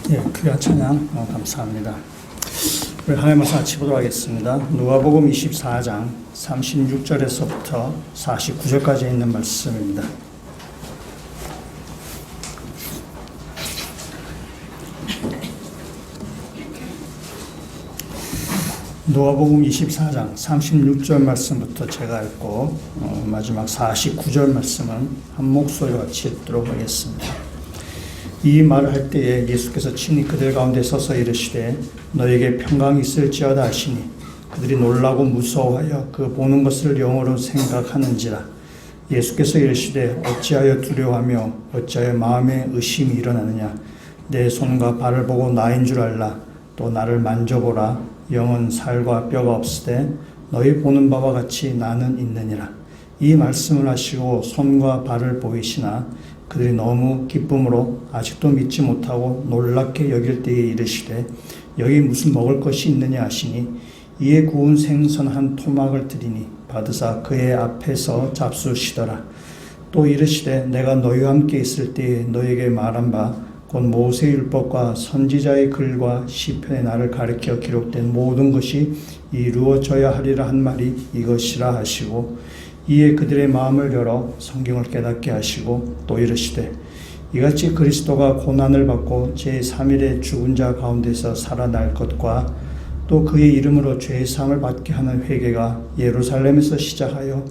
예, 귀한 찬양 감사합니다. 우리 하나님 말씀 같이 보도록 하겠습니다. 누가복음 24장 36절에서부터 49절까지 있는 말씀입니다. 누가복음 24장 36절 말씀부터 제가 읽고 마지막 49절 말씀은 한 목소리와 같이 읽도록 하겠습니다. 이 말을 할 때에 예수께서 친히 그들 가운데 서서 이르시되 너에게 평강이 있을지어다 하시니 그들이 놀라고 무서워하여 그 보는 것을 영으로 생각하는지라. 예수께서 이르시되 어찌하여 두려워하며 어찌하여 마음에 의심이 일어나느냐. 내 손과 발을 보고 나인 줄 알라. 또 나를 만져보라. 영은 살과 뼈가 없으되 너희 보는 바와 같이 나는 있느니라. 이 말씀을 하시고 손과 발을 보이시나 그들이 너무 기쁨으로 아직도 믿지 못하고 놀랍게 여길 때에 이르시되 여기 무슨 먹을 것이 있느냐 하시니 이에 구운 생선 한 토막을 드리니 받으사 그의 앞에서 잡수시더라. 또 이르시되 내가 너희와 함께 있을 때에 너희에게 말한 바 곧 모세의 율법과 선지자의 글과 시편의 나를 가리켜 기록된 모든 것이 이루어져야 하리라 한 말이 이것이라 하시고 이에 그들의 마음을 열어 성경을 깨닫게 하시고 또 이르시되 이같이 그리스도가 고난을 받고 제3일에 죽은 자 가운데서 살아날 것과 또 그의 이름으로 죄 사함을 받게 하는 회개가 예루살렘에서 시작하여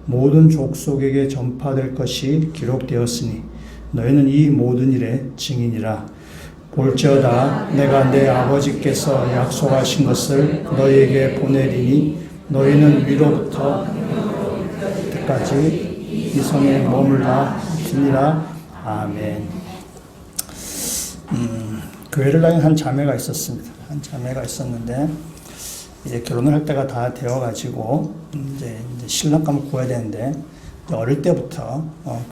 모든 족속에게 전파될 것이 기록되었으니 너희는 이 모든 일의 증인이라. 볼지어다 내가 내 아버지께서 약속하신 것을 너희에게 보내리니 너희는 위로부터 까지 이 성에 머물라 지니라. 아멘. 교회를 다니는 한 자매가 있었습니다. 한 자매가 있었는데 이제 결혼을 할 때가 다 되어가지고 이제 신랑감을 구해야 되는데 어릴 때부터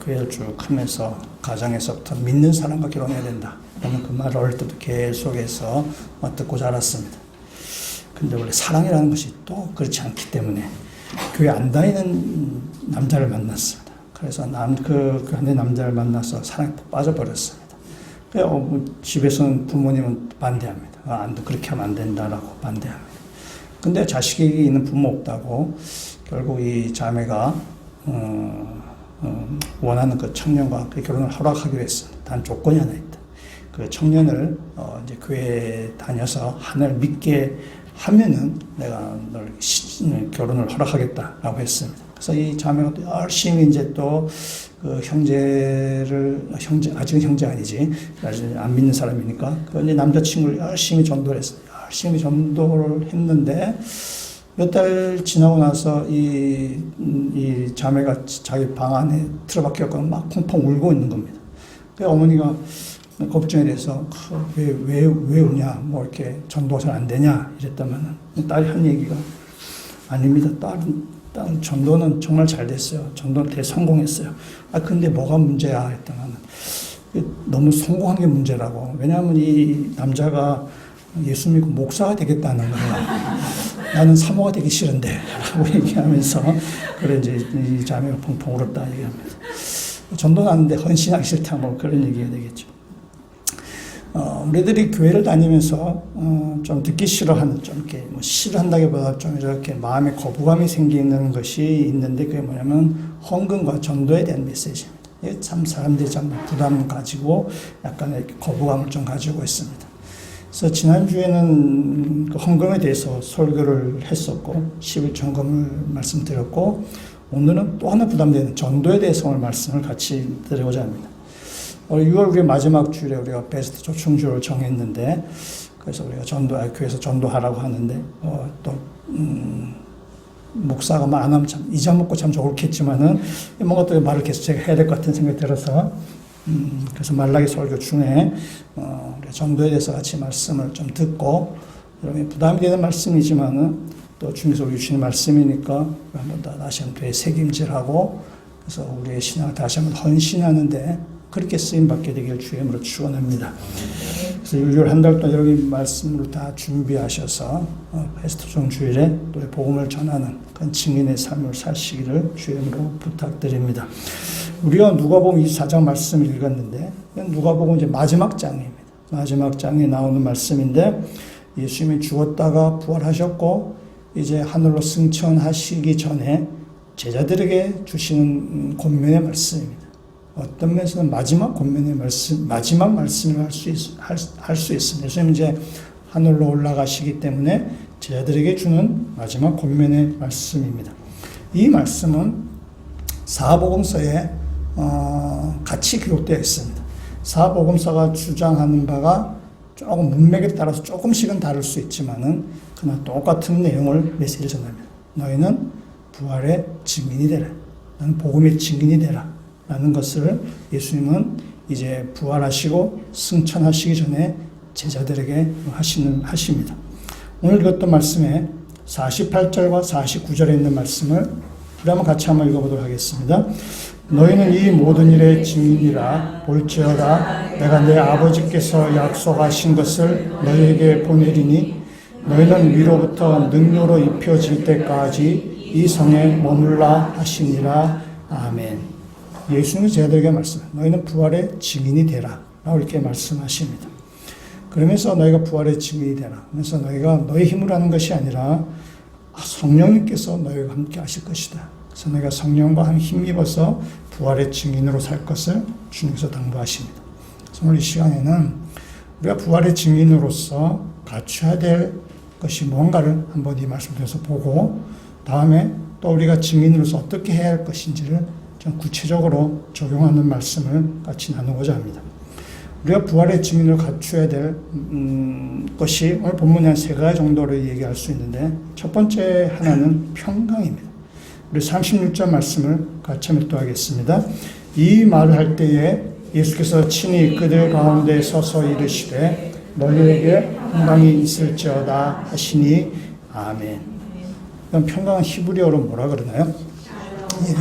교회를 쭉 하면서 가정에서부터 믿는 사람과 결혼해야 된다. 저는 그 말을 어릴 때도 계속해서 듣고 자랐습니다. 근데 원래 사랑이라는 것이 또 그렇지 않기 때문에 교회 안 다니는 남자를 만났습니다. 그래서 그 남자를 만나서 사랑에 빠져버렸습니다. 집에서는 부모님은 반대합니다. 그렇게 하면 안 된다라고 반대합니다. 근데 자식이 있는 부모 없다고 결국 이 자매가 원하는 그 청년과 그 결혼을 허락하기로 했습니다. 단 조건이 하나 있다. 그 청년을 이제 교회에 다녀서 하나님을 믿게 하면은 내가 널 결혼을 허락하겠다라고 했습니다. 그래서 이 자매가 또 열심히 이제 또 그 아직은 형제 아니지, 아직 안 믿는 사람이니까 그 이제 남자친구를 열심히 전도를 했어요. 열심히 전도를 했는데 몇 달 지나고 나서 이 자매가 자기 방 안에 틀어박혀서 막 펑펑 울고 있는 겁니다. 그래서 어머니가 걱정에 대해서 왜 우냐, 뭐 이렇게 전도가 잘 안 되냐 이랬다면 딸이 한 얘기가 아닙니다. 딸은 전도는 정말 잘 됐어요. 전도는 대성공했어요. 근데 뭐가 문제야 했더니 너무 성공한 게 문제라고. 왜냐하면 이 남자가 예수 믿고 목사가 되겠다는 거야. 나는 사모가 되기 싫은데 라고 얘기하면서 그래 이제 이 자매가 펑펑 울었다 얘기합니다. 전도는 아는데 헌신하기 싫다 뭐 그런 얘기가 되겠죠. 우리들이 교회를 다니면서 좀 듣기 싫어하는, 좀 이렇게 뭐 싫어한다기보다 좀 이렇게 마음에 거부감이 생기는 것이 있는데 그게 뭐냐면 헌금과 전도에 대한 메시지입니다. 이게 참 사람들이 참 부담 가지고 약간 이렇게 거부감을 좀 가지고 있습니다. 그래서 지난주에는 그 헌금에 대해서 설교를 했었고 11천금을 말씀드렸고 오늘은 또 하나 부담되는 전도에 대해서 오늘 말씀을 같이 드리고자 합니다. 6월 우리 마지막 주일에 우리가 베스트 초청주를 정했는데 그래서 우리가 교회에서 전도하라고 하는데 목사가 말 안 하면 참 잊어먹고 참 좋겠지만은 뭔가 또 말을 계속 제가 해야 될 것 같은 생각이 들어서 그래서 말라기 설교 중에 전도에 대해서 같이 말씀을 좀 듣고 여러분이 부담이 되는 말씀이지만은 또 주님께서 우리 주시는 말씀이니까 한번 더 다시 한번 되게 책임질하고 그래서 우리의 신앙을 다시 한번 헌신하는데 그렇게 쓰임받게 되길 주의 이름으로 축원합니다. 그래서 6월 한 달 동안 여러분이 말씀으로 다 준비하셔서 베스트종 주일에 또 복음을 전하는 그런 증인의 삶을 사시기를 주의 이름으로 부탁드립니다. 우리가 누가복음 24장 말씀을 읽었는데 누가복음 이제 마지막 장입니다. 마지막 장에 나오는 말씀인데 예수님이 죽었다가 부활하셨고 이제 하늘로 승천하시기 전에 제자들에게 주시는 권면의 말씀입니다. 어떤 면에서는 마지막 권면의 말씀, 마지막 말씀을 할 수 있습니다. 예수님 이제 하늘로 올라가시기 때문에 제자들에게 주는 마지막 권면의 말씀입니다. 이 말씀은 사복음서에 같이 기록되어 있습니다. 사복음서가 주장하는 바가 조금 문맥에 따라서 조금씩은 다를 수 있지만은 그러나 똑같은 내용을 메시지를 전합니다. 너희는 부활의 증인이 되라. 너는 복음의 증인이 되라. 라는 것을 예수님은 이제 부활하시고 승천하시기 전에 제자들에게 하십니다. 오늘 읽었던 말씀에 48절과 49절에 있는 말씀을 우리 한번 같이 한번 읽어보도록 하겠습니다. 너희는 이 모든 일의 증인이라 볼지어다 내가 내 아버지께서 약속하신 것을 너희에게 보내리니 너희는 위로부터 능력으로 입혀질 때까지 이 성에 머물라 하시니라. 아멘. 예수님이 제자들에게 말씀, 너희는 부활의 증인이 되라 라고 이렇게 말씀하십니다. 그러면서 너희가 부활의 증인이 되라. 그래서 너희가 너희 힘으로 하는 것이 아니라 성령님께서 너희와 함께 하실 것이다. 그래서 너희가 성령과 힘입어서 부활의 증인으로 살 것을 주님께서 당부하십니다. 그래서 오늘 이 시간에는 우리가 부활의 증인으로서 갖춰야 될 것이 뭔가를 한번 이 말씀을 통해서 보고 다음에 또 우리가 증인으로서 어떻게 해야 할 것인지를 좀 구체적으로 적용하는 말씀을 같이 나누고자 합니다. 우리가 부활의 증인을 갖춰야 될 것이 오늘 본문에 한 세 가지 정도를 얘기할 수 있는데 첫 번째 하나는 평강입니다. 우리 36절 말씀을 같이 묵도하겠습니다. 이 말을 할 때에 예수께서 친히 그들 가운데 서서 이르시되 너희에게 평강이 있을지어다 하시니 아멘. 그럼 평강은 히브리어로 뭐라 그러나요?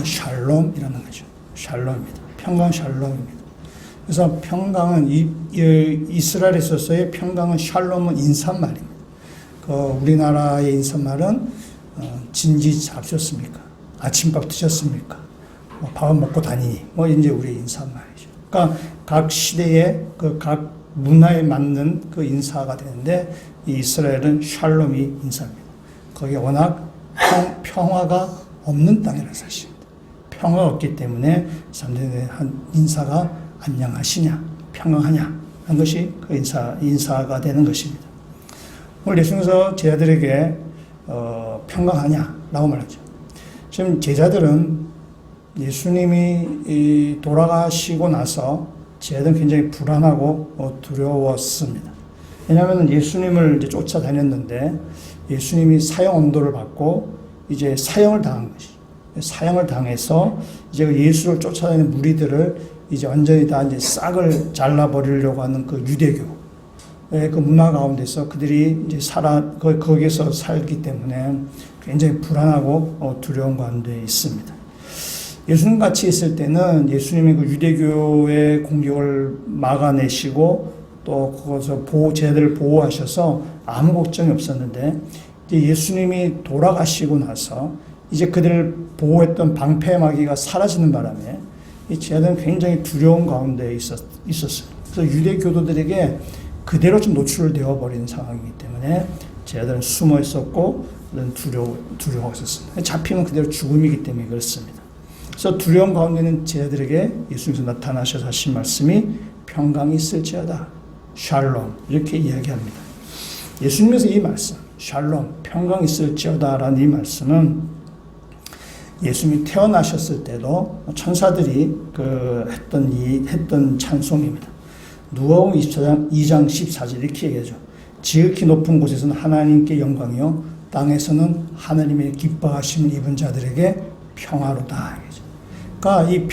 샬롬이라는 거죠. 샬롬입니다. 평강 샬롬입니다. 그래서 평강은 이스라엘에 있어서의 평강은 샬롬은 인사말입니다. 우리나라의 인사말은 진지 잡수셨습니까? 아침밥 드셨습니까? 밥은 먹고 다니니 이제 우리의 인사말이죠. 그러니까 각 시대의 각 문화에 맞는 그 인사가 되는데 이 이스라엘은 샬롬이 인사입니다. 거기에 워낙 평화가 없는 땅이라는 사실입니다. 평화가 없기 때문에 사람들의 한 인사가 안녕하시냐, 평안하냐 하는 것이 그 인사가 되는 것입니다. 오늘 예수님께서 제자들에게 평강하냐라고 말하죠. 지금 제자들은 예수님이 돌아가시고 나서 제자들은 굉장히 불안하고 두려웠습니다. 왜냐하면 예수님을 이제 쫓아다녔는데 예수님이 사형 언도를 받고 이제 사형을 당한 것이죠. 사형을 당해서 이제 예수를 쫓아다니는 무리들을 이제 완전히 다 이제 싹을 잘라버리려고 하는 그 유대교의 그 문화 가운데서 그들이 이제 거기에서 살기 때문에 굉장히 불안하고 두려운 가운데 있습니다. 예수님 같이 있을 때는 예수님이 그 유대교의 공격을 막아내시고 또 그것을 제자들을 보호하셔서 아무 걱정이 없었는데 이제 예수님이 돌아가시고 나서 이제 그들을 보호했던 방패막이가 사라지는 바람에 이 제자들은 굉장히 두려운 가운데 있었어요. 그래서 유대교도들에게 그대로 좀 노출되어 버린 상황이기 때문에 제자들은 숨어 있었고 두려워하고 있었습니다. 잡히면 그대로 죽음이기 때문에 그렇습니다. 그래서 두려운 가운데는 제자들에게 예수님께서 나타나셔서 하신 말씀이 평강이 있을지어다. 샬롬 이렇게 이야기합니다. 예수님께서 이 말씀 샬롬 평강이 있을지어다라는 이 말씀은 예수님이 태어나셨을 때도 천사들이 했던 찬송입니다. 누가복음 2장 14절 이렇게 얘기하죠. 지극히 높은 곳에서는 하나님께 영광이요 땅에서는 하나님의 기뻐하심을 입은 자들에게 평화로다. 그러니까 이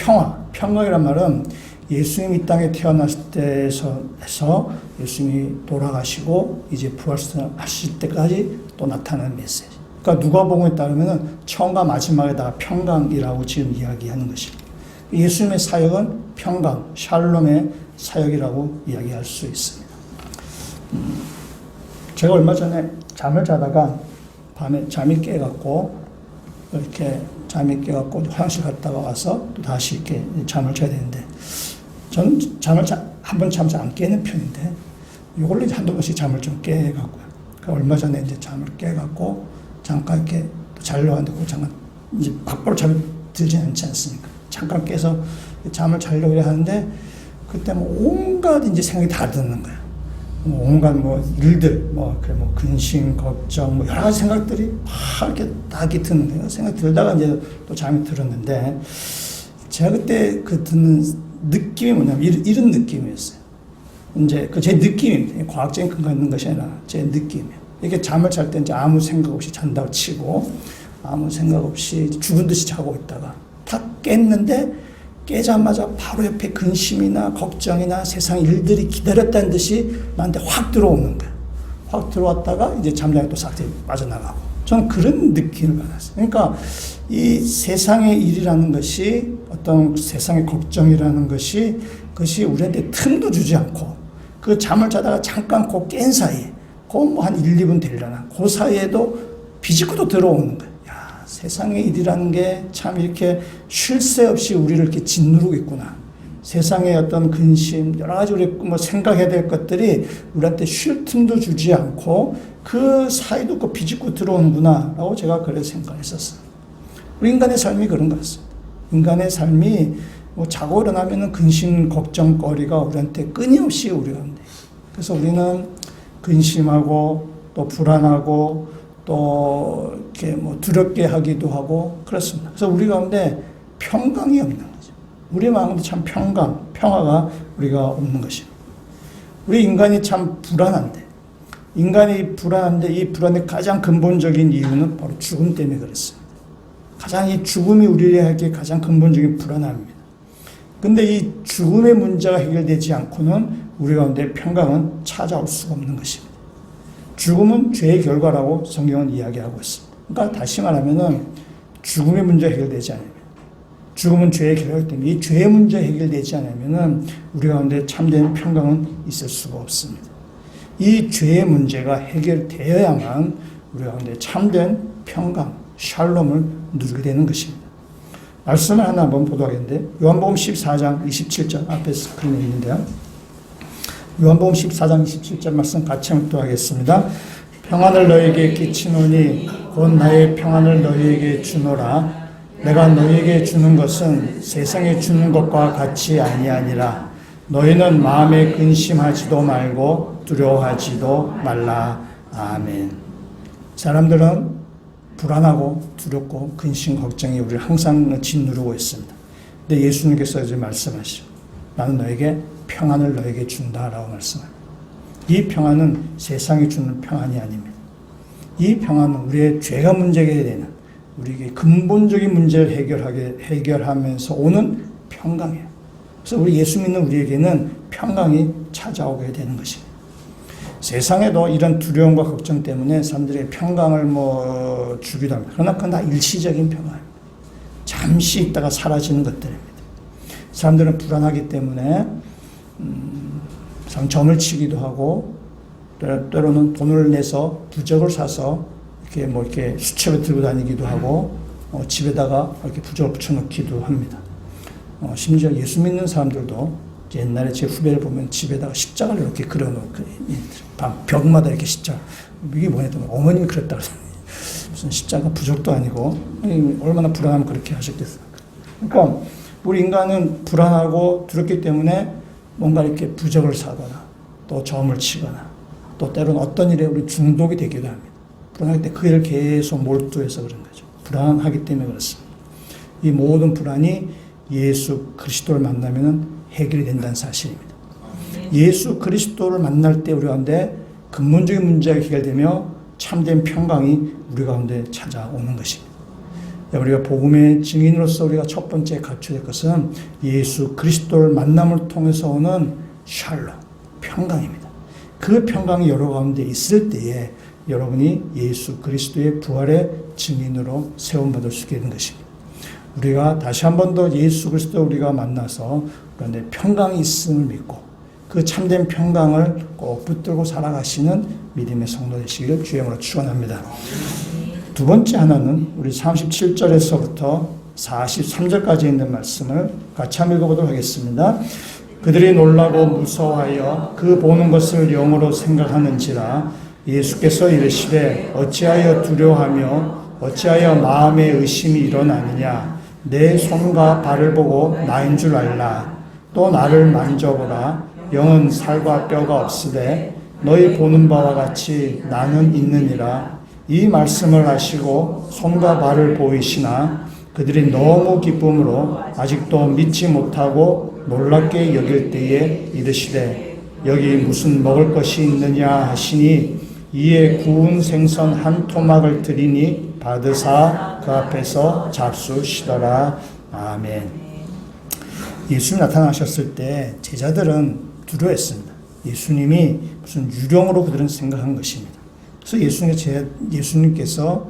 평강이란 말은 예수님이 이 땅에 태어났을 때에서 해서 예수님이 돌아가시고 이제 부활하실 때까지 또 나타나는 메시지. 그러니까 누가복음에 따르면 처음과 마지막에 다 평강이라고 지금 이야기하는 것입니다. 예수님의 사역은 평강, 샬롬의 사역이라고 이야기할 수 있습니다. 제가 얼마 전에 잠을 자다가 밤에 잠이 깨갖고 화장실 갔다가 와서 또 다시 이렇게 잠을 자야 되는데 저는 잠을 한 번 잠 잘 안 깨는 편인데 이걸로 이제 한두 번씩 잠을 좀 깨갖고요. 그러니까 얼마 전에 이제 잠을 깨갖고 잠깐 이렇게 자려고 하는데 그 잠깐 이제 바로 잠이 들지 않지 않습니까? 잠깐 깨서 잠을 자려고 하는데 그때 뭐 온갖 이제 생각이 다 드는 거야. 온갖 뭐 일들, 근심, 걱정, 여러 가지 생각들이 막 이렇게 딱이 드는 거예요. 생각 들다가 이제 또 잠이 들었는데 제가 그때 듣는 느낌이 뭐냐면 이런 느낌이었어요. 이제 제 느낌입니다. 과학적인 근거 있는 것이 아니라 제 느낌이에요. 이렇게 잠을 잘 때 이제 아무 생각 없이 잔다고 치고 아무 생각 없이 죽은 듯이 자고 있다가 탁 깼는데 깨자마자 바로 옆에 근심이나 걱정이나 세상 일들이 기다렸다는 듯이 나한테 확 들어오는 거예요. 확 들어왔다가 이제 잠자리에 또 싹 빠져나가고. 저는 그런 느낌을 받았어요. 그러니까 이 세상의 일이라는 것이 어떤 세상의 걱정이라는 것이 그것이 우리한테 틈도 주지 않고 그 잠을 자다가 잠깐 깬 사이에 한 1, 2분 되려나 그 사이에도 비집고도 들어오는 거예요. 세상의 일이라는 게 참 이렇게 쉴 새 없이 우리를 이렇게 짓누르고 있구나. 세상의 어떤 근심, 여러 가지 우리 생각해야 될 것들이 우리한테 쉴 틈도 주지 않고 그 사이도 비집고 들어오는구나 라고 제가 그래서 생각했었어요. 우리 인간의 삶이 그런 것 같습니다. 인간의 삶이 자고 일어나면 근심, 걱정거리가 우리한테 끊임없이 우리 가운데. 그래서 우리는 근심하고 또 불안하고 또 이렇게 두렵게 하기도 하고 그렇습니다. 그래서 우리 가운데 평강이 없는 거죠. 우리 마음도 참 평화가 우리가 없는 것입니다. 우리 인간이 참 불안한데 이 불안의 가장 근본적인 이유는 바로 죽음 때문에 그렇습니다. 가장 이 죽음이 우리에게 가장 근본적인 불안함입니다. 근데 이 죽음의 문제가 해결되지 않고는 우리 가운데 평강은 찾아올 수가 없는 것입니다. 죽음은 죄의 결과라고 성경은 이야기하고 있습니다. 그러니까 다시 말하면은 죽음의 문제가 해결되지 않으면 죽음은 죄의 결과이기 때문에 이 죄의 문제가 해결되지 않으면은 우리 가운데 참된 평강은 있을 수가 없습니다. 이 죄의 문제가 해결되어야만 우리 가운데 참된 평강, 샬롬을 누리게 되는 것입니다. 말씀을 하나 한번 보도록 하겠는데 요한복음 14장 27절 앞에 스크린에 있는데요. 요한복음 14장 27절 말씀 같이 묵도하겠습니다. 평안을 너희에게 끼치노니 곧 나의 평안을 너희에게 주노라. 내가 너희에게 주는 것은 세상에 주는 것과 같이 아니하니라. 너희는 마음에 근심하지도 말고 두려워하지도 말라. 아멘. 사람들은 불안하고 두렵고 근심 걱정이 우리를 항상 짓누르고 있습니다. 근데 예수님께서 이제 말씀하시죠. 나는 너에게 평안을 너에게 준다라고 말씀합니다. 이 평안은 세상이 주는 평안이 아닙니다. 이 평안은 우리의 죄가 문제가 되는 우리에게 근본적인 문제를 해결하면서 오는 평강이에요. 그래서 우리 예수 믿는 우리에게는 평강이 찾아오게 되는 것입니다. 세상에도 이런 두려움과 걱정 때문에 사람들의 평강을 주기도 합니다. 그러나 그건 다 일시적인 평안입니다. 잠시 있다가 사라지는 것들입니다. 사람들은 불안하기 때문에 점을 치기도 하고 때로는 돈을 내서 부적을 사서 이렇게 수첩에 들고 다니기도 하고 집에다가 이렇게 부적을 붙여놓기도 합니다. 심지어 예수 믿는 사람들도 옛날에 제 후배를 보면 집에다가 십자가를 이렇게 그려놓고 벽마다 이렇게 십자가. 이게 뭐냐면 어머님이 그랬다 그러더니 무슨 십자가 부적도 아니고 얼마나 불안하면 그렇게 하셨겠어요. 그러니까 우리 인간은 불안하고 두렵기 때문에 뭔가 이렇게 부적을 사거나 또 점을 치거나 또 때로는 어떤 일에 우리 중독이 되기도 합니다. 불안할 때 그 일을 계속 몰두해서 그런 거죠. 불안하기 때문에 그렇습니다. 이 모든 불안이 예수 그리스도를 만나면 해결이 된다는 사실입니다. 예수 그리스도를 만날 때 우리 가운데 근본적인 문제가 해결되며 참된 평강이 우리 가운데 찾아오는 것입니다. 우리가 복음의 증인으로서 우리가 첫 번째 갖춰야 될 것은 예수 그리스도를 만남을 통해서 오는 샬롬, 평강입니다. 그 평강이 여러 가운데 있을 때에 여러분이 예수 그리스도의 부활의 증인으로 세움받을 수 있게 되는 것입니다. 우리가 다시 한 번 더 예수 그리스도 우리가 만나서 그런데 평강이 있음을 믿고 그 참된 평강을 꼭 붙들고 살아가시는 믿음의 성도 되시기를 주의 이름으로 축원합니다. 두 번째 하나는 우리 37절에서부터 43절까지 있는 말씀을 같이 한번 읽어보도록 하겠습니다. 그들이 놀라고 무서워하여 그 보는 것을 영으로 생각하는지라. 예수께서 이르시되 어찌하여 두려워하며 어찌하여 마음에 의심이 일어나느냐. 내 손과 발을 보고 나인 줄 알라. 또 나를 만져보라. 영은 살과 뼈가 없으되 너희 보는 바와 같이 나는 있느니라. 이 말씀을 하시고 손과 발을 보이시나 그들이 너무 기쁨으로 아직도 믿지 못하고 놀랍게 여길 때에 이르시되 여기 무슨 먹을 것이 있느냐 하시니 이에 구운 생선 한 토막을 드리니 받으사 그 앞에서 잡수시더라. 아멘. 예수님 나타나셨을 때 제자들은 두려워했습니다. 예수님이 무슨 유령으로 그들은 생각한 것입니다. 그래서 예수님께서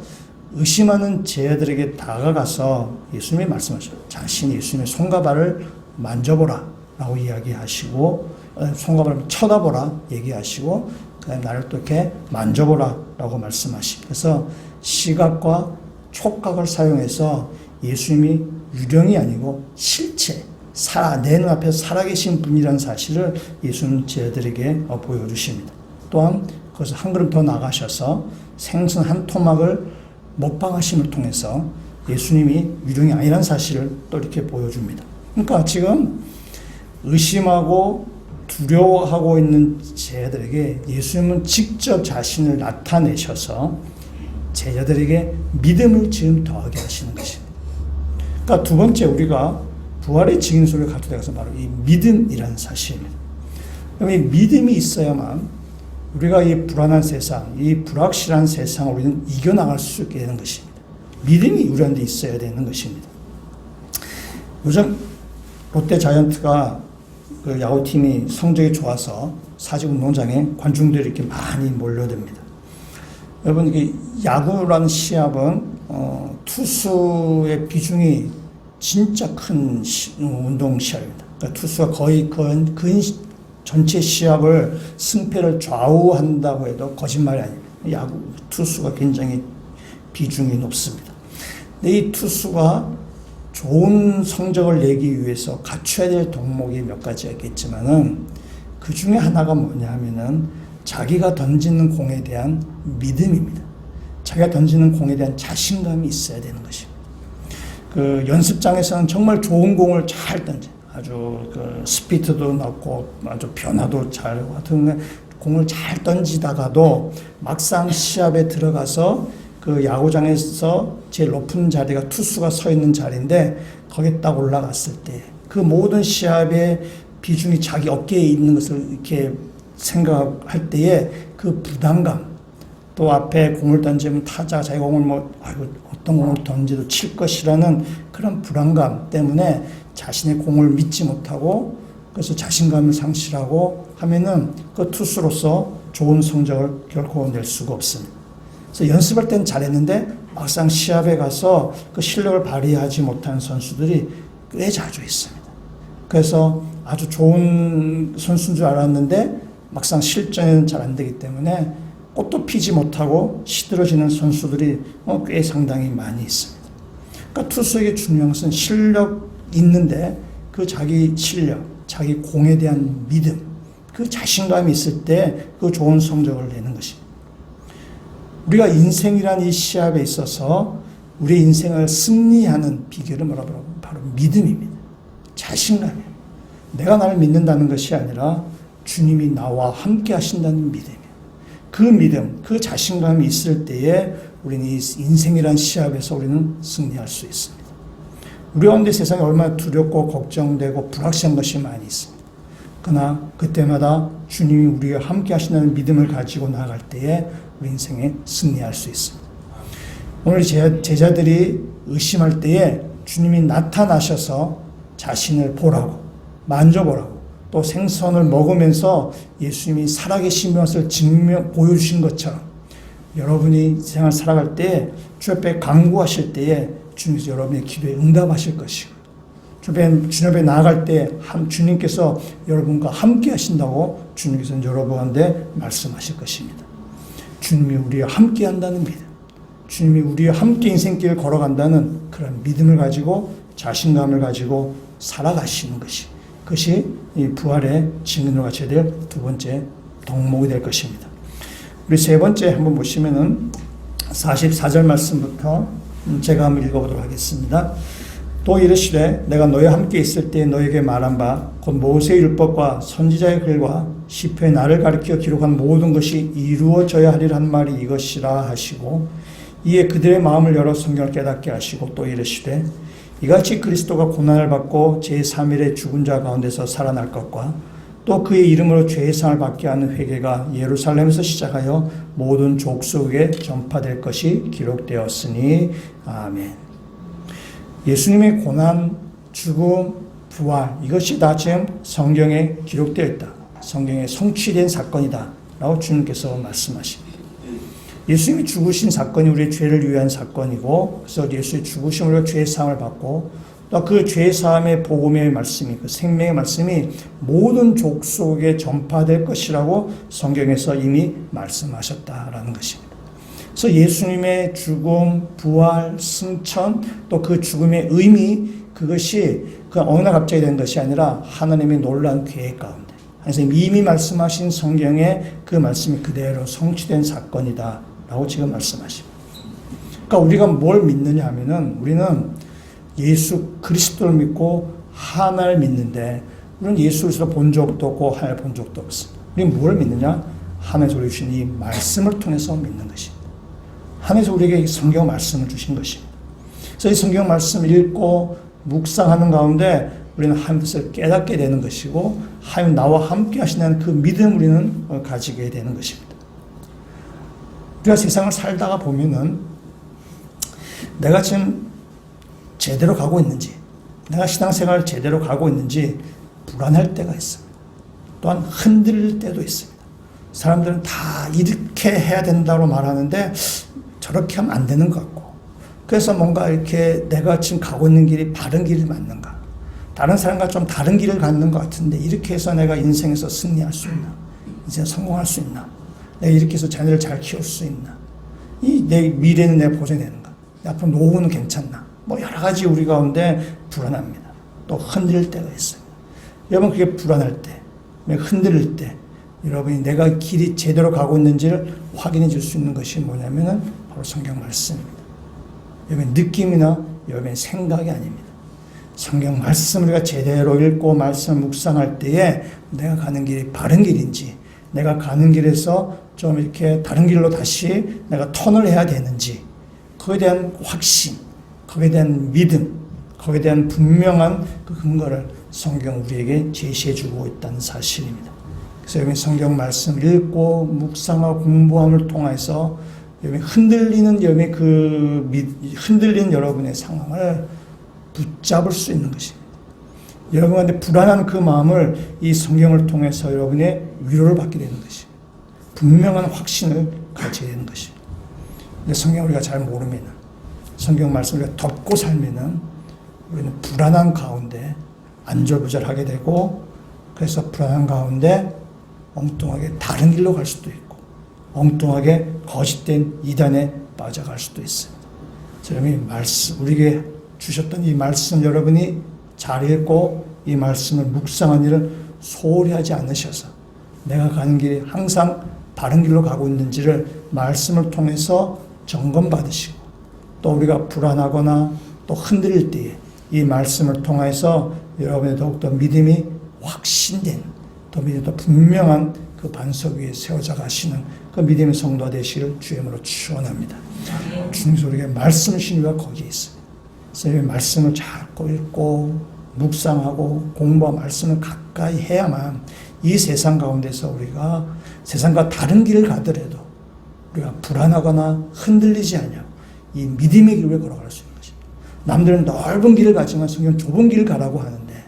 의심하는 제자들에게 다가가서 예수님이 말씀하셨어요. 자신이 예수님의 손과 발을 만져보라 라고 이야기하시고, 손과 발을 쳐다보라 얘기하시고, 그다음에 나를 또 이렇게 만져보라 라고 말씀하시고, 그래서 시각과 촉각을 사용해서 예수님이 유령이 아니고 실체, 내 눈앞에서 살아계신 분이라는 사실을 예수님 제자들에게 보여주십니다. 또한 그것을 한 걸음 더 나가셔서 생선 한 토막을 먹방하심을 통해서 예수님이 유령이 아니라는 사실을 또 이렇게 보여줍니다. 그러니까 지금 의심하고 두려워하고 있는 제자들에게 예수님은 직접 자신을 나타내셔서 제자들에게 믿음을 지금 더하게 하시는 것입니다. 그러니까 두 번째 우리가 부활의 증인소를 가져다 가서 바로 이 믿음이라는 사실입니다. 이 믿음이 있어야만 우리가 이 불안한 세상, 이 불확실한 세상을 우리는 이겨나갈 수 있게 되는 것입니다. 믿음이 우리한테 있어야 되는 것입니다. 요즘 롯데 자이언트가 그 야구팀이 성적이 좋아서 사직운동장에 관중들이 이렇게 많이 몰려듭니다. 여러분, 이게 야구라는 시합은 투수의 비중이 진짜 큰 운동 시합입니다. 그러니까 투수가 거의 근 전체 시합을 승패를 좌우한다고 해도 거짓말이 아닙니다. 야구 투수가 굉장히 비중이 높습니다. 근데 이 투수가 좋은 성적을 내기 위해서 갖춰야 될 덕목이 몇 가지가 있겠지만은 그 중에 하나가 뭐냐 하면은 자기가 던지는 공에 대한 믿음입니다. 자기가 던지는 공에 대한 자신감이 있어야 되는 것입니다. 그 연습장에서는 정말 좋은 공을 잘 던져요. 아주 그 스피드도 높고 아주 변화도 잘 같은 공을 잘 던지다가도 막상 시합에 들어가서 그 야구장에서 제일 높은 자리가 투수가 서 있는 자리인데 거기에 딱 올라갔을 때 그 모든 시합의 비중이 자기 어깨에 있는 것을 이렇게 생각할 때에 그 부담감, 또 앞에 공을 던지면 타자가 자기 공을 어떤 공을 던지도 칠 것이라는 그런 불안감 때문에 자신의 공을 믿지 못하고 그래서 자신감을 상실하고 하면은 그 투수로서 좋은 성적을 결코 낼 수가 없습니다. 그래서 연습할 때는 잘했는데 막상 시합에 가서 그 실력을 발휘하지 못한 선수들이 꽤 자주 있습니다. 그래서 아주 좋은 선수인 줄 알았는데 막상 실전에는 잘 안 되기 때문에 꽃도 피지 못하고 시들어지는 선수들이 꽤 상당히 많이 있습니다. 그러니까 투수에게 중요한 것은 실력 있는데 그 자기 실력, 자기 공에 대한 믿음, 그 자신감이 있을 때 그 좋은 성적을 내는 것입니다. 우리가 인생이라는 이 시합에 있어서 우리의 인생을 승리하는 비결은 뭐라고? 바로 믿음입니다. 자신감이에요. 내가 나를 믿는다는 것이 아니라 주님이 나와 함께 하신다는 믿음이에요. 그 믿음, 그 자신감이 있을 때에 우리는 이 인생이라는 시합에서 우리는 승리할 수 있습니다. 우리 가운데 세상에 얼마나 두렵고 걱정되고 불확실한 것이 많이 있습니다. 그러나 그때마다 주님이 우리와 함께 하신다는 믿음을 가지고 나아갈 때에 우리 인생에 승리할 수 있습니다. 오늘 제자들이 의심할 때에 주님이 나타나셔서 자신을 보라고, 만져보라고, 또 생선을 먹으면서 예수님이 살아계신 것을 보여주신 것처럼 여러분이 생활 살아갈 때 주 앞에 간구하실 때에 주님께서 여러분의 기도에 응답하실 것이고 주님 앞에 나아갈 때 주님께서 여러분과 함께 하신다고 주님께서 여러분한테 말씀하실 것입니다. 주님이 우리와 함께 한다는 믿음, 주님이 우리와 함께 인생길을 걸어간다는 그런 믿음을 가지고 자신감을 가지고 살아가시는 것이 그것이 이 부활의 증인으로 갖춰야 될 두 번째 덕목이 될 것입니다. 우리 세 번째 한번 보시면은 44절 말씀부터 제가 한번 읽어보도록 하겠습니다. 또 이르시되 내가 너희와 함께 있을 때 너희에게 말한 바 곧 모세의 율법과 선지자의 글과 시편의 나를 가리켜 기록한 모든 것이 이루어져야 하리라 한 말이 이것이라 하시고 이에 그들의 마음을 열어 성경을 깨닫게 하시고 또 이르시되 이같이 그리스도가 고난을 받고 제3일에 죽은 자 가운데서 살아날 것과 또 그의 이름으로 죄의 상을 받게 하는 회개가 예루살렘에서 시작하여 모든 족속에 전파될 것이 기록되었으니 아멘. 예수님의 고난, 죽음, 부활 이것이 다 지금 성경에 기록되어 있다. 성경에 성취된 사건이다 라고 주님께서 말씀하십니다. 예수님이 죽으신 사건이 우리의 죄를 위한 사건이고 그래서 예수의 죽으심으로 죄의 사함을 받고 또 그 죄의 사함의 복음의 말씀이 그 생명의 말씀이 모든 족속에 전파될 것이라고 성경에서 이미 말씀하셨다라는 것입니다. 그래서 예수님의 죽음, 부활, 승천 또 그 죽음의 의미 그것이 그 어느 날 갑자기 된 것이 아니라 하나님의 놀라운 계획 가운데 그래서 이미 말씀하신 성경에 그 말씀이 그대로 성취된 사건이다 라고 지금 말씀하십니다. 그러니까 우리가 뭘 믿느냐 하면은 우리는 예수 그리스도를 믿고 하나님을 믿는데 우리는 예수 그리스도를 본 적도 없고 하나님을 본 적도 없습니다. 우리는 뭘 믿느냐? 하나님께서 우리에게 주신 이 말씀을 통해서 믿는 것입니다. 하나님께서 우리에게 이 성경 말씀을 주신 것입니다. 그래서 이 성경 말씀을 읽고 묵상하는 가운데 우리는 하나님 뜻을 깨닫게 되는 것이고 하나님 나와 함께 하시는 그 믿음 우리는 가지게 되는 것입니다. 우리가 세상을 살다가 보면은 내가 지금 제대로 가고 있는지 내가 신앙생활을 제대로 가고 있는지 불안할 때가 있습니다. 또한 흔들릴 때도 있습니다. 사람들은 다 이렇게 해야 된다고 말하는데 저렇게 하면 안 되는 것 같고 그래서 뭔가 이렇게 내가 지금 가고 있는 길이 바른 길이 맞는가 다른 사람과 좀 다른 길을 갖는 것 같은데 이렇게 해서 내가 인생에서 승리할 수 있나 인생 성공할 수 있나 내가 이렇게 해서 자녀를 잘 키울 수 있나 내 미래는 내가 보존되는가 앞으로 노후는 괜찮나 뭐 여러 가지 우리 가운데 불안합니다. 또 흔들릴 때가 있어요. 여러분 그게 불안할 때 흔들릴 때 여러분이 내가 길이 제대로 가고 있는지를 확인해 줄 수 있는 것이 뭐냐면은 바로 성경 말씀입니다. 여러분 느낌이나 여러분의 생각이 아닙니다. 성경 말씀을 우리가 제대로 읽고 말씀을 묵상할 때에 내가 가는 길이 바른 길인지 내가 가는 길에서 좀 이렇게 다른 길로 다시 내가 턴을 해야 되는지 그에 대한 확신, 거기에 대한 믿음, 거기에 대한 분명한 그 근거를 성경 우리에게 제시해 주고 있다는 사실입니다. 그래서 여러분 성경 말씀 읽고 묵상하고 공부함을 통해서 여러분 흔들리는 여러분의 상황을 붙잡을 수 있는 것입니다. 여러분한테 불안한 그 마음을 이 성경을 통해서 여러분의 위로를 받게 되는 것입니다. 분명한 확신을 가지게 되는 것입니다. 근데 성경 우리가 잘 모르면 성경 말씀을 우리가 덮고 살면은 우리는 불안한 가운데 안절부절하게 되고 그래서 불안한 가운데 엉뚱하게 다른 길로 갈 수도 있고 엉뚱하게 거짓된 이단에 빠져갈 수도 있습니다. 여러분이 우리에게 주셨던 이 말씀 여러분이 잘 읽고 이 말씀을 묵상한 일을 소홀히 하지 않으셔서 내가 가는 길이 항상 바른 길로 가고 있는지를 말씀을 통해서 점검받으시고 또 우리가 불안하거나 또 흔들릴 때에 이 말씀을 통해서 여러분의 더욱더 믿음이 확신된 더 믿음이 더 분명한 그 반석 위에 세워져 가시는 그 믿음의 성도가 되시기를 주님으로 축원합니다. 주님께서 우리에게 말씀 신유가 거기에 있습니다. 그래서 이 말씀을 잘 읽고 묵상하고 공부와 말씀을 가까이 해야만 이 세상 가운데서 우리가 세상과 다른 길을 가더라도 우리가 불안하거나 흔들리지 않냐고 이 믿음의 길을 걸어갈 수 있는 것입니다. 남들은 넓은 길을 가지만 성경은 좁은 길을 가라고 하는데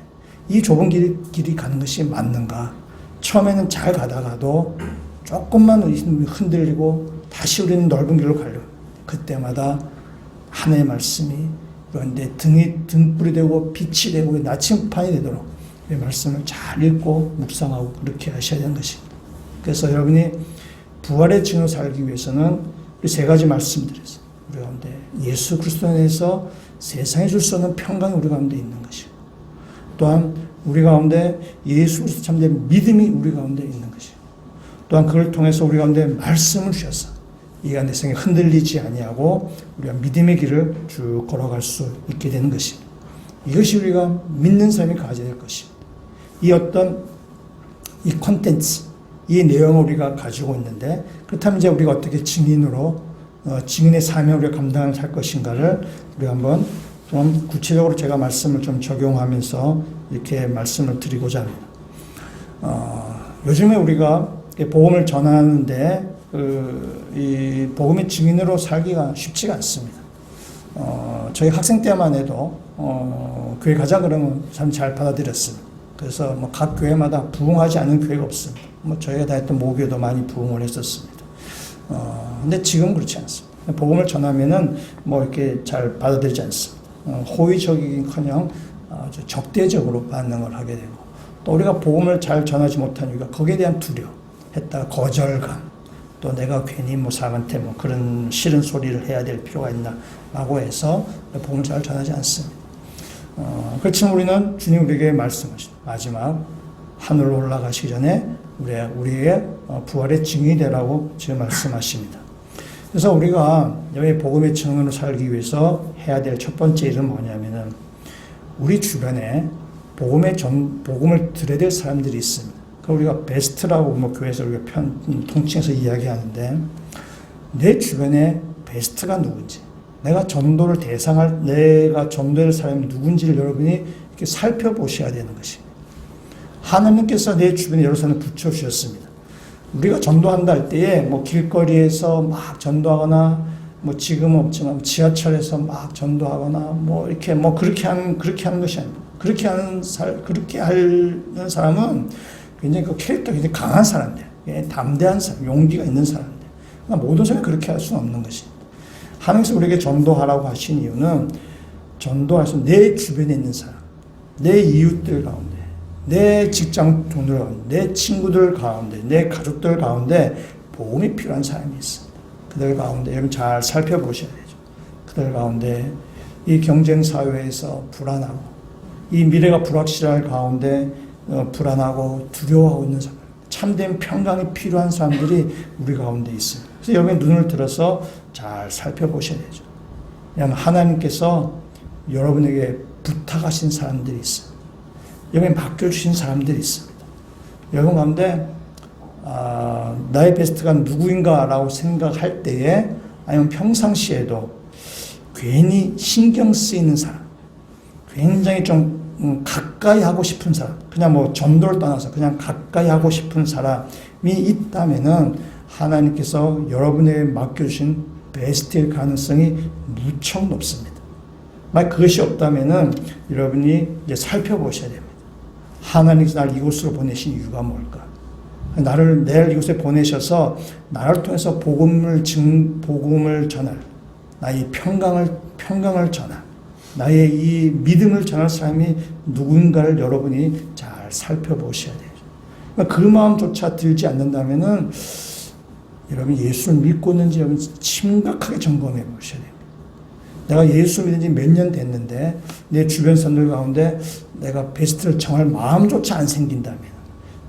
이 좁은 길이 가는 것이 맞는가? 처음에는 잘 가다가도 조금만 흔들리고 다시 우리는 넓은 길로 가려고 그때마다 하나님의 말씀이 그런데 등불이 되고 빛이 되고 나침판이 되도록 이 말씀을 잘 읽고 묵상하고 그렇게 하셔야 되는 것입니다. 그래서 여러분이 부활의 증인으로 살기 위해서는 이 세 가지 말씀드렸어요. 우리 가운데 예수 그리스도에 대해서 세상에 줄 수 없는 평강이 우리 가운데 있는 것이고 또한 우리 가운데 예수 그리스도 참된 믿음이 우리 가운데 있는 것이에요. 또한 그걸 통해서 우리 가운데 말씀을 주셔서 이 가운데 생에 흔들리지 아니하고 우리가 믿음의 길을 쭉 걸어갈 수 있게 되는 것입니다. 이것이 우리가 믿는 삶이 가져야 될 것입니다. 이 어떤 이 콘텐츠, 이 내용을 우리가 가지고 있는데 그렇다면 이제 우리가 어떻게 증인으로 증인의 사명을 우리가 감당할 것인가를 우리가 한번 좀 구체적으로 제가 말씀을 좀 적용하면서 이렇게 말씀을 드리고자 합니다. 요즘에 우리가 복음을 전하는데 이 복음의 증인으로 살기가 쉽지가 않습니다. 저희 학생 때만 해도 교회 가자 그러면 참 잘 받아들였습니다. 그래서 뭐 각 교회마다 부흥하지 않은 교회가 없습니다. 뭐 저희가 다녔던 모교도 많이 부흥을 했었습니다. 근데 지금 그렇지 않습니다. 복음을 전하면은 뭐 이렇게 잘 받아들이지 않습니다. 호의적이긴커녕 아주 적대적으로 반응을 하게 되고 또 우리가 복음을 잘 전하지 못한 이유가 거기에 대한 두려움, 했다가 거절감, 또 내가 괜히 뭐 사람한테 뭐 그런 싫은 소리를 해야 될 필요가 있나라고 해서 복음을 잘 전하지 않습니다. 그렇지만 우리는 주님 우리에게 말씀하신 마지막 하늘로 올라가시기 전에 우리의 부활의 증인이 되라고 지금 말씀하십니다. 그래서 우리가 여기 복음의 증인으로 살기 위해서 해야 될 첫 번째 일은 뭐냐면은 우리 주변에 복음을 들어야 될 사람들이 있습니다. 우리가 베스트라고 뭐 교회에서 우리가 통칭해서 이야기하는데 내 주변에 베스트가 누군지, 내가 전도를 내가 전도할 사람이 누군지를 여러분이 이렇게 살펴보셔야 되는 것입니다. 하나님께서 내 주변에 여러 사람을 붙여주셨습니다. 우리가 전도한다 할 때에 뭐 길거리에서 막 전도하거나 뭐 지금은 없지만 지하철에서 막 전도하거나 뭐 이렇게 뭐 그렇게 하는 것이 아닙니다. 그렇게 하는 사람은 굉장히 그 캐릭터가 굉장히 강한 사람들, 담대한 사람, 용기가 있는 사람들. 그러니까 모든 사람이 그렇게 할 수는 없는 것입니다. 하나님께서 우리에게 전도하라고 하신 이유는 전도해서 내 주변에 있는 사람, 내 이웃들 가운데, 내 직장 동료들 가운데, 내 친구들 가운데, 내 가족들 가운데 복음이 필요한 사람이 있습니다. 그들 가운데 여러분 잘 살펴보셔야 되죠. 그들 가운데 이 경쟁 사회에서 불안하고 이 미래가 불확실할 가운데 불안하고 두려워하고 있는 사람, 참된 평강이 필요한 사람들이 우리 가운데 있습니다. 그래서 여러분의 눈을 들어서 잘 살펴보셔야 되죠. 왜냐하면 하나님께서 여러분에게 부탁하신 사람들이 있어요. 여러분이 맡겨주신 사람들이 있습니다. 여러분 가운데 나의 베스트가 누구인가라고 생각할 때에 아니면 평상시에도 괜히 신경 쓰이는 사람, 굉장히 좀 가까이 하고 싶은 사람, 그냥 뭐 전도를 떠나서 그냥 가까이 하고 싶은 사람이 있다면은 하나님께서 여러분에게 맡겨주신 베스트일 가능성이 무척 높습니다. 만약 그것이 없다면은 여러분이 이제 살펴보셔야 됩니다. 하나님께서 나를 이곳으로 보내신 이유가 뭘까? 나를 이곳에 보내셔서 나를 통해서 복음을 전할, 나의 평강을 전할, 나의 이 믿음을 전할 사람이 누군가를 여러분이 잘 살펴보셔야 돼요. 그러니까 그 마음조차 들지 않는다면은 여러분이 예수를 믿고 있는지 여러분 심각하게 점검해 보셔야 됩니다. 내가 예수를 믿은 지 몇 년 됐는데 내 주변 사람들 가운데 내가 베스트를 정할 마음조차 안 생긴다면,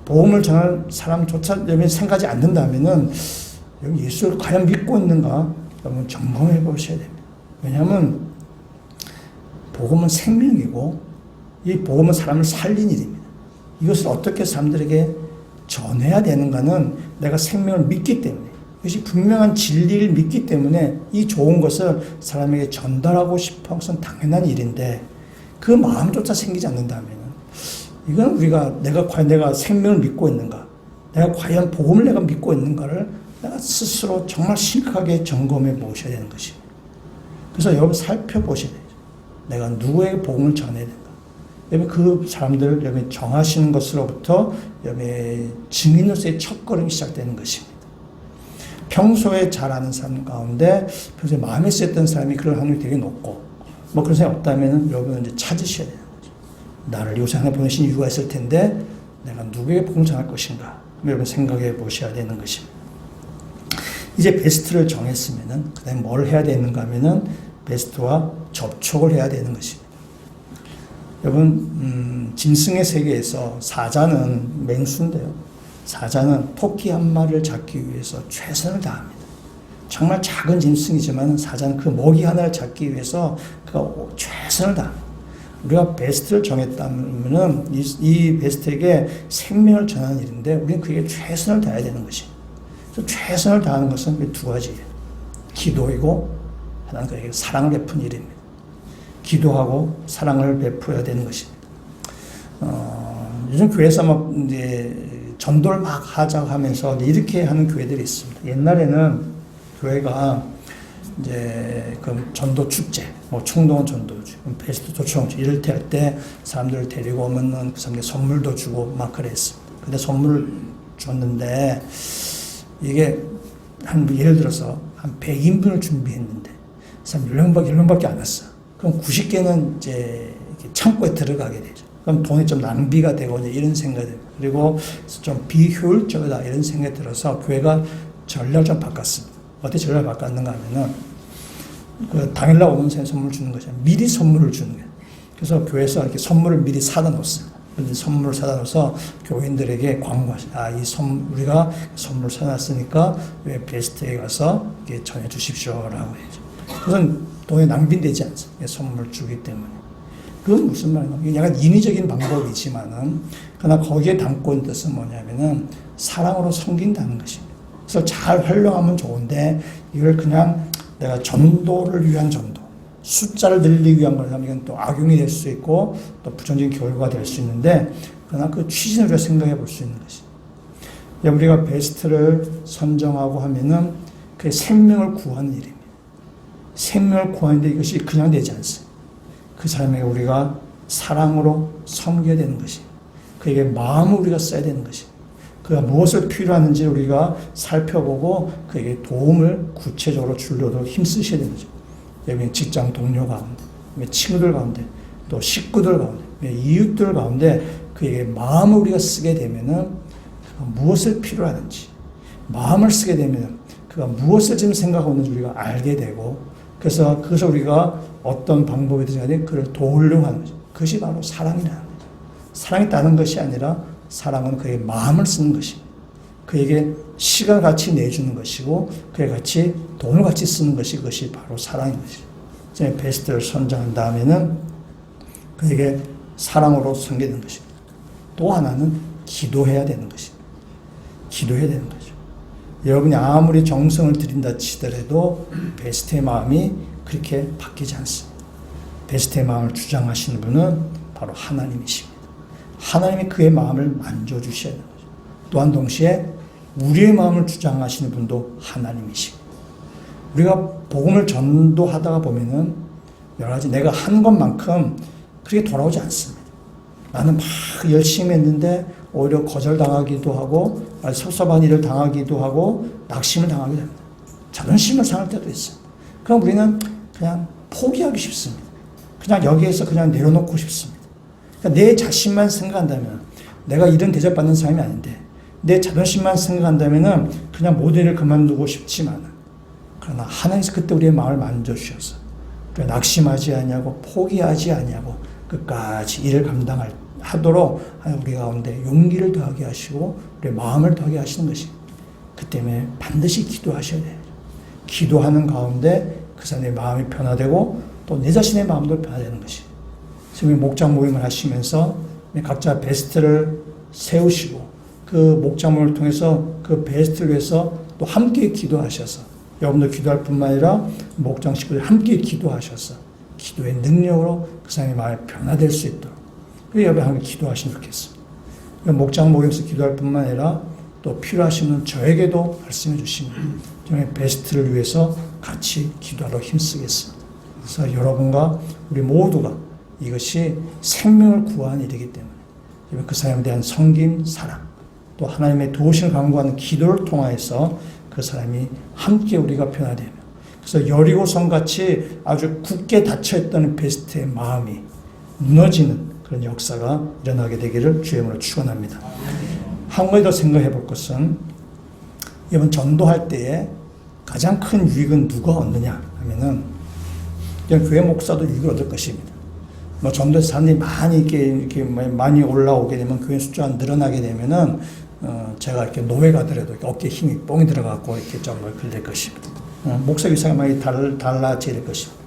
복음을 전할 사람조차 여러분이 생각하지 않는다면은 여러분 예수를 과연 믿고 있는가 여러분 점검해 보셔야 됩니다. 왜냐하면 복음은 생명이고 이 복음은 사람을 살린 일입니다. 이것을 어떻게 사람들에게 전해야 되는가는 내가 생명을 믿기 때문에, 이것이 분명한 진리를 믿기 때문에 이 좋은 것을 사람에게 전달하고 싶어 하는 것은 당연한 일인데 그 마음조차 생기지 않는다면 이건 과연 내가 생명을 믿고 있는가, 내가 과연 복음을 내가 믿고 있는가를 내가 스스로 정말 심각하게 점검해 보셔야 되는 것입니다. 그래서 여러분 살펴보셔야 되죠. 내가 누구에게 복음을 전해야 되는가. 여러분 그 사람들을 여러분 정하시는 것으로부터 여러분의 증인으로서의 첫걸음이 시작되는 것입니다. 평소에 잘 아는 사람 가운데 평소에 마음에 쓰였던 사람이 그럴 확률이 되게 높고 뭐 그런 사람이 없다면 여러분은 이제 찾으셔야 되는 거죠. 나를 이곳에 하나 보내신 이유가 있을 텐데 내가 누구에게 복음을 전할 것인가 여러분 생각해 보셔야 되는 것입니다. 이제 베스트를 정했으면은 그다음에 뭘 해야 되는가 하면은 베스트와 접촉을 해야 되는 것입니다. 여러분, 짐승의 세계에서 사자는 맹수인데요. 사자는 토끼 한 마리를 잡기 위해서 최선을 다합니다. 정말 작은 짐승이지만 사자는 그 모기 하나를 잡기 위해서 그가 최선을 다합니다. 우리가 베스트를 정했다면은 이 베스트에게 생명을 전하는 일인데 우리는 그에게 최선을 다해야 되는 것입니다. 그래서 최선을 다하는 것은 두 가지예요. 기도이고 하나는 그에게 사랑을 베푸는 일입니다. 기도하고 사랑을 베풀어야 되는 것입니다. 요즘 교회에서 막 이제 전도를 막 하자고 하면서 이렇게 하는 교회들이 있습니다. 옛날에는 교회가 이제 그 전도 축제, 뭐 총동원 전도주, 베스트 도청주 이럴 때 할 때 사람들을 데리고 오면은 그 사람들 선물도 주고 막 그랬습니다. 근데 선물을 줬는데 이게 한 예를 들어서 한 100인분을 준비했는데 사람 10명밖에 안 왔어. 그럼 90개는 이제 창고에 들어가게 되죠. 그럼 돈이 좀 낭비가 되고 이런 생각이 듭니다. 그리고 좀 비효율적이다 이런 생각이 들어서 교회가 전략을 좀 바꿨습니다. 어떻게 전략을 바꿨는가 하면은 그 당일날 오는 사람에 선물을 주는 것이 아니라 미리 선물을 주는 거예요. 그래서 교회에서 이렇게 선물을 미리 사다 놓습니다. 선물을 사다 놓아서 교인들에게 광고하시다. 우리가 선물 사놨으니까 왜 베스트에 가서 이렇게 전해 주십시오라고 해야죠. 그것은 돈이 낭비되지 않습니다. 선물 주기 때문에. 그건 무슨 말인가? 약간 인위적인 방법이지만은, 그러나 거기에 담고 있는 뜻은 뭐냐면은 사랑으로 섬긴다는 것입니다. 그래서 잘 활용하면 좋은데 이걸 그냥 내가 전도를 위한 전도, 숫자를 늘리기 위한 거라면 이건 또 악용이 될 수 있고 또 부정적인 결과가 될 수 있는데, 그러나 그 취지를 우리가 생각해 볼 수 있는 것입니다. 우리가 베스트를 선정하고 하면은 그 생명을 구하는 일입니다. 생명을 구하는데 이것이 그냥 되지 않습니다. 그 사람에게 우리가 사랑으로 섬겨야 되는 것입니다. 그에게 마음을 우리가 써야 되는 것입니다. 그가 무엇을 필요하는지 우리가 살펴보고 그에게 도움을 구체적으로 주려고 힘쓰셔야 되는 거죠. 여러분 직장 동료 가운데, 친구들 가운데, 또 식구들 가운데, 이웃들 가운데 그에게 마음을 우리가 쓰게 되면은 무엇을 필요하는지, 마음을 쓰게 되면은 그가 무엇을 지금 생각하고 있는지 우리가 알게 되고, 그래서 그것을 우리가 어떤 방법이든지 간에 그를 도우려고 하는 거죠. 그것이 바로 사랑이라는 거죠. 사랑이 있다는 것이 아니라 사랑은 그의 마음을 쓰는 것입니다. 그에게 시간을 같이 내주는 것이고 그에 같이 돈을 같이 쓰는 것이 그것이 바로 사랑인 것이죠. 베스트를 선정한 다음에는 그에게 사랑으로 섬기는 것입니다. 또 하나는 기도해야 되는 것입니다. 기도해야 되는 거죠. 여러분이 아무리 정성을 들인다 치더라도 베스트의 마음이 그렇게 바뀌지 않습니다. 베스트의 마음을 주장하시는 분은 바로 하나님이십니다. 하나님이 그의 마음을 만져주셔야 되는 거죠. 또한 동시에 우리의 마음을 주장하시는 분도 하나님이십니다. 우리가 복음을 전도하다가 보면은 여러 가지 내가 한 것만큼 그렇게 돌아오지 않습니다. 나는 막 열심히 했는데 오히려 거절당하기도 하고 섭섭한 일을 당하기도 하고 낙심을 당하기도 합니다. 자존심을 상할 때도 있어요. 그럼 우리는 그냥 포기하기 쉽습니다. 그냥 여기에서 그냥 내려놓고 싶습니다. 그러니까 내 자신만 생각한다면 내가 이런 대접받는 사람이 아닌데 내 자존심만 생각한다면 그냥 모든 일을 그만두고 싶지만, 그러나 하나님께서 그때 우리의 마음을 만져주셔서 낙심하지 아니하고 포기하지 아니하고 끝까지 일을 감당하도록 우리 가운데 용기를 더하게 하시고 우리의 마음을 더하게 하시는 것입니다. 그 때문에 반드시 기도하셔야 돼요. 기도하는 가운데 그 사람의 마음이 변화되고 또 내 자신의 마음도 변화되는 것입니다. 지금 목장 모임을 하시면서 각자 베스트를 세우시고 그 목장 모임을 통해서 그 베스트를 위해서 또 함께 기도하셔서 여러분도 기도할 뿐만 아니라 목장 식구들 함께 기도하셔서 기도의 능력으로 그 사람의 마음이 변화될 수 있도록 여러분 함께 기도하시면 좋겠습니다. 목장 모임에서 기도할 뿐만 아니라 또 필요하시면 저에게도 말씀해 주시면 저의 베스트를 위해서 같이 기도하러 힘쓰겠습니다. 그래서 여러분과 우리 모두가 이것이 생명을 구하는 일이기 때문에 그 사람에 대한 섬김, 사랑, 또 하나님의 도우심을 강구하는 기도를 통하여서 그 사람이 함께 우리가 변화되며, 그래서 여리고성같이 아주 굳게 닫혀있던 베스트의 마음이 무너지는 그런 역사가 일어나게 되기를 주의 이름으로 축원합니다. 한 가지 더 생각해 볼 것은, 이번 전도할 때에 가장 큰 유익은 누가 얻느냐 하면은 그냥 교회 목사도 유익을 얻을 것입니다. 뭐 전도에서 사람들이 많이 이렇게 많이 올라오게 되면 교회 숫자가 늘어나게 되면은 제가 이렇게 노예 가더라도 어깨에 힘이 뽕이 들어가고 이렇게 정말 그럴 것입니다. 목사 위상이 많이 달라질 것입니다.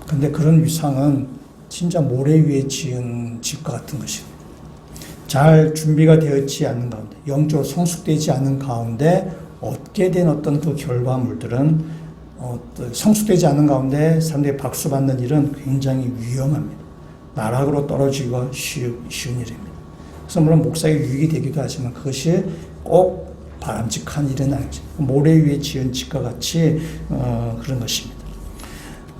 근데 그런 위상은 진짜 모래 위에 지은 집과 같은 것입니다. 잘 준비가 되었지 않는 가운데, 영적으로 성숙되지 않은 가운데 얻게 된 어떤 그 결과물들은 성숙되지 않은 가운데 사람들이 박수 받는 일은 굉장히 위험합니다. 나락으로 떨어지기가 쉬운 일입니다. 그래서 물론 목사에게 유익이 되기도 하지만 그것이 꼭 바람직한 일은 아니죠. 모래 위에 지은 집과 같이 그런 것입니다.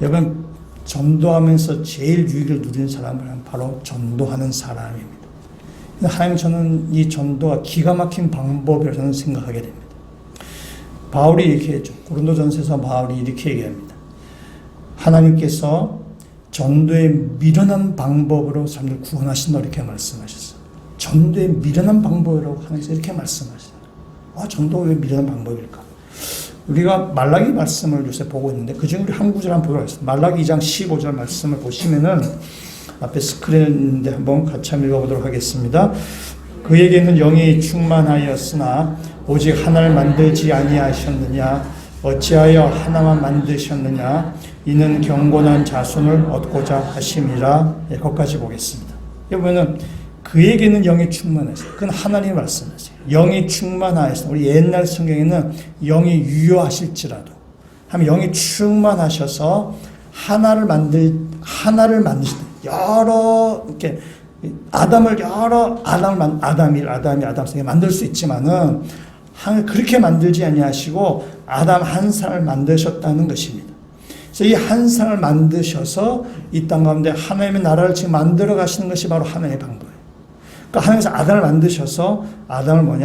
여러분, 전도하면서 제일 유익을 누리는 사람은 바로 전도하는 사람입니다. 하나님, 저는 이 전도가 기가 막힌 방법이라고 저는 생각하게 됩니다. 바울이 이렇게 했죠. 고린도전서에서 바울이 이렇게 얘기합니다. 하나님께서 전도의 미련한 방법으로 사람들 구원하신다 이렇게 말씀하셨어요. 전도의 미련한 방법이라고 하나님께서 이렇게 말씀하셨어요. 전도가 왜 미련한 방법일까? 우리가 말라기 말씀을 요새 보고 있는데 그중에 우리 한 구절 한번 보도록 하겠습니다. 말라기 2장 15절 말씀을 보시면은 앞에 스크린인데 한번 같이 한번 읽어보도록 하겠습니다. 그에게는 영이 충만하였으나 오직 하나를 만들지 아니하셨느냐? 어찌하여 하나만 만드셨느냐? 이는 경건한 자손을 얻고자 하심이라. 거기까지 보겠습니다. 여러분은 그에게는 영이 충만하셨어요. 그건 하나님이 말씀하세요. 영이 충만하였어요. 우리 옛날 성경에는 영이 유효하실지라도 하면 영이 충만하셔서 하나를 만드시다. 이렇게 아담 성에 만들 수 있지만은 그렇게 만들지 아니하시고 아담 한 사람을 만드셨다는 것입니다. 그래서 이 한 사람을 만드셔서 이 땅 가운데 하나님의 나라를 지금 만들어 가시는 것이 바로 하나님의 방법이에요. 그러니까 하나님께서 아담을 만드셔서 아담을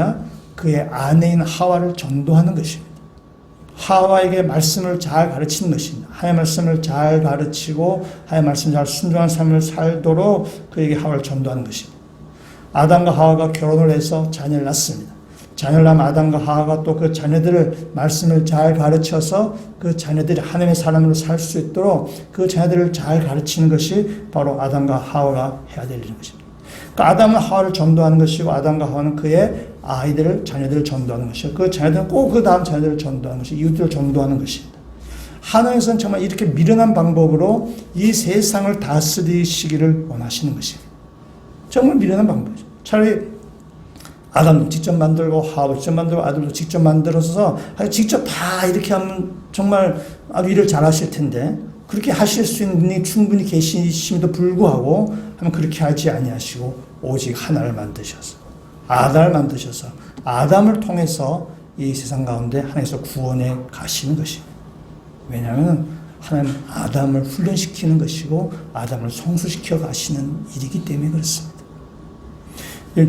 그의 아내인 하와를 전도하는 것입니다. 하와에게 말씀을 잘 가르치는 것입니다. 하나님의 말씀을 잘 가르치고 하나님의 말씀을 잘 순종한 삶을 살도록 그에게 하와를 전도하는 것입니다. 아담과 하와가 결혼을 해서 자녀를 낳습니다. 자녀를 낳은 아담과 하와가 또 그 자녀들을 말씀을 잘 가르쳐서 그 자녀들이 하나님의 사람으로 살 수 있도록 그 자녀들을 잘 가르치는 것이 바로 아담과 하와가 해야 될 일인 것입니다. 그러니까 아담은 하와를 전도하는 것이고 아담과 하와는 그의 자녀들을 전도하는 것이고 그 자녀들은 꼭 그 다음 자녀들을 전도하는 것이 이웃들을 전도하는 것입니다. 하나님께서는 정말 이렇게 미련한 방법으로 이 세상을 다스리시기를 원하시는 것입니다. 정말 미련한 방법이죠. 차라리 아담도 직접 만들고 하와도 직접 만들고 아들도 직접 만들어서 직접 다 이렇게 하면 정말 아주 일을 잘 하실 텐데 그렇게 하실 수 있는 분이 충분히 계시심에도 불구하고 하면 그렇게 하지 아니하시고 오직 하나를 만드셔서 아담을 만드셔서 아담을 통해서 이 세상 가운데 하나님께서 구원해 가시는 것입니다. 왜냐하면 하나님은 아담을 훈련시키는 것이고 아담을 성수시켜 가시는 일이기 때문에 그렇습니다.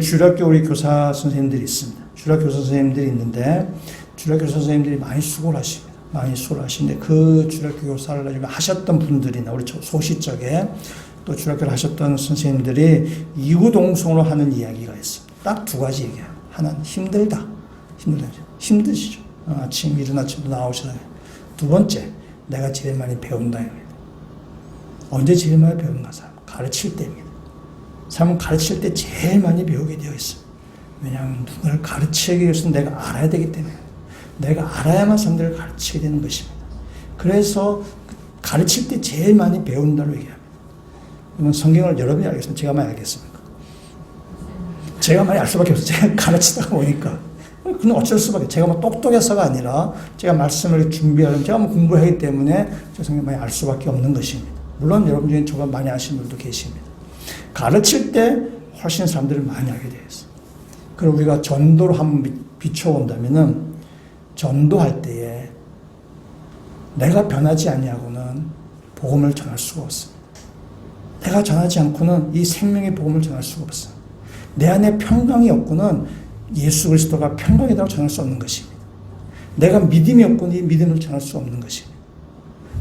주일학교 우리 교사 선생님들이 있습니다. 주일학교 교사 선생님들이 있는데 주일학교 교사 선생님들이 많이 수고를 하십니다. 많이 수고를 하시는데 그 주일학교 교사를 하셨던 분들이나 우리 소시적에 또 주일학교를 하셨던 선생님들이 이구동성으로 하는 이야기가 있습니다. 딱 두 가지 얘기예요. 하나는 힘들다. 힘드시죠. 아침 이른 아침도 나오시잖아요. 두 번째, 내가 제일 많이 배운다. 언제 제일 많이 배우는가? 가르칠 때입니다. 사람은 가르칠 때 제일 많이 배우게 되어 있어요. 왜냐하면 누군가를 가르치기 위해서는 내가 알아야 되기 때문에 내가 알아야만 사람들을 가르치게 되는 것입니다. 그래서 가르칠 때 제일 많이 배운다고 얘기합니다. 이건 성경을 여러분이 알겠습니다. 제가 많이 알겠습니까? 제가 많이 알 수밖에 없어요. 제가 가르치다 보니까. 그건 어쩔 수밖에. 제가 뭐 똑똑해서가 아니라 제가 말씀을 준비하려면 제가 뭐 공부를 하기 때문에 제가 성경 많이 알 수밖에 없는 것입니다. 물론 여러분 중에 저보다 많이 아시는 분도 계십니다. 가르칠 때 훨씬 사람들을 많이 알게 되어 있어요. 그리고 우리가 전도로 한번 비춰본다면은 전도할 때에 내가 변하지 아니하고는 복음을 전할 수가 없습니다. 내가 전하지 않고는 이 생명의 복음을 전할 수가 없어요. 내 안에 평강이 없고는 예수 그리스도가 평강이라고 전할 수 없는 것입니다. 내가 믿음이 없고는 이 믿음을 전할 수 없는 것입니다.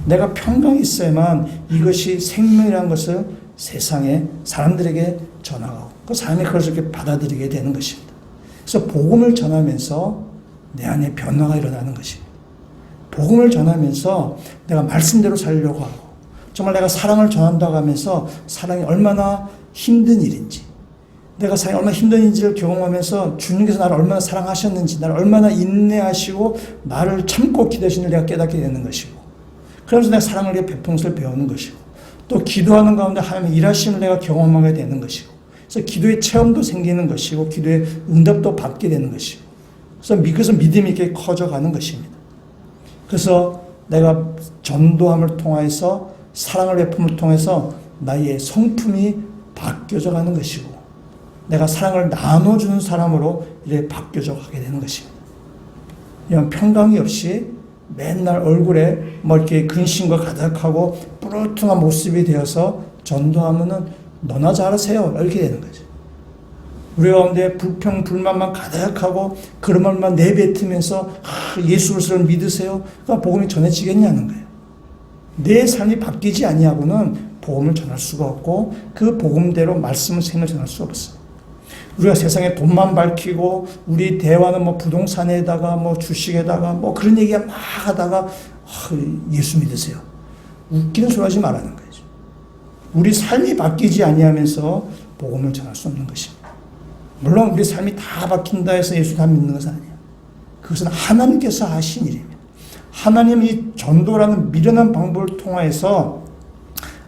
내가 평강이 있어야만 이것이 생명이라는 것을 세상에 사람들에게 전하고 그 사람이 그것을 이렇게 받아들이게 되는 것입니다. 그래서 복음을 전하면서 내 안에 변화가 일어나는 것입니다. 복음을 전하면서 내가 말씀대로 살려고 하고 정말 내가 사랑을 전한다고 하면서 사랑이 얼마나 힘든 일인지, 내가 사랑이 얼마나 힘든 일인지를 경험하면서 주님께서 나를 얼마나 사랑하셨는지, 나를 얼마나 인내하시고 나를 참고 기다리시는 내가 깨닫게 되는 것이고, 그러면서 내가 사랑을 위해 베푸는 것을 배우는 것이고, 또 기도하는 가운데 하나님의 일하심을 내가 경험하게 되는 것이고, 그래서 기도의 체험도 생기는 것이고, 기도의 응답도 받게 되는 것이고, 그래서 믿음이 이렇게 커져가는 것입니다. 그래서 내가 전도함을 통해서 사랑을 베품을 통해서 나의 성품이 바뀌어져 가는 것이고, 내가 사랑을 나눠주는 사람으로 이렇게 바뀌어져 가게 되는 것입니다. 이런 평강이 없이 맨날 얼굴에 뭐 이렇게 근심과 가득하고 뿌듯한 모습이 되어서 전도하면은 너나 잘하세요 이렇게 되는 거죠. 우리 가운데 불평 불만만 가득하고 그런 말만 내뱉으면서 예수 그리스도를 믿으세요. 그러니까 복음이 전해지겠냐는 거예요. 내 삶이 바뀌지 아니하고는 복음을 전할 수가 없고 그 복음대로 말씀을 생을 전할 수가 없어요. 우리가 세상에 돈만 밝히고 우리 대화는 뭐 부동산에다가 뭐 주식에다가 뭐 그런 얘기 막 하다가 예수 믿으세요. 웃기는 소리 하지 말라는 거죠. 우리 삶이 바뀌지 아니하면서 복음을 전할 수 없는 것입니다. 물론 우리 삶이 다 바뀐다 해서 예수 다 믿는 것은 아니에요. 그것은 하나님께서 하신 일입니다. 하나님이 이 전도라는 미련한 방법을 통해서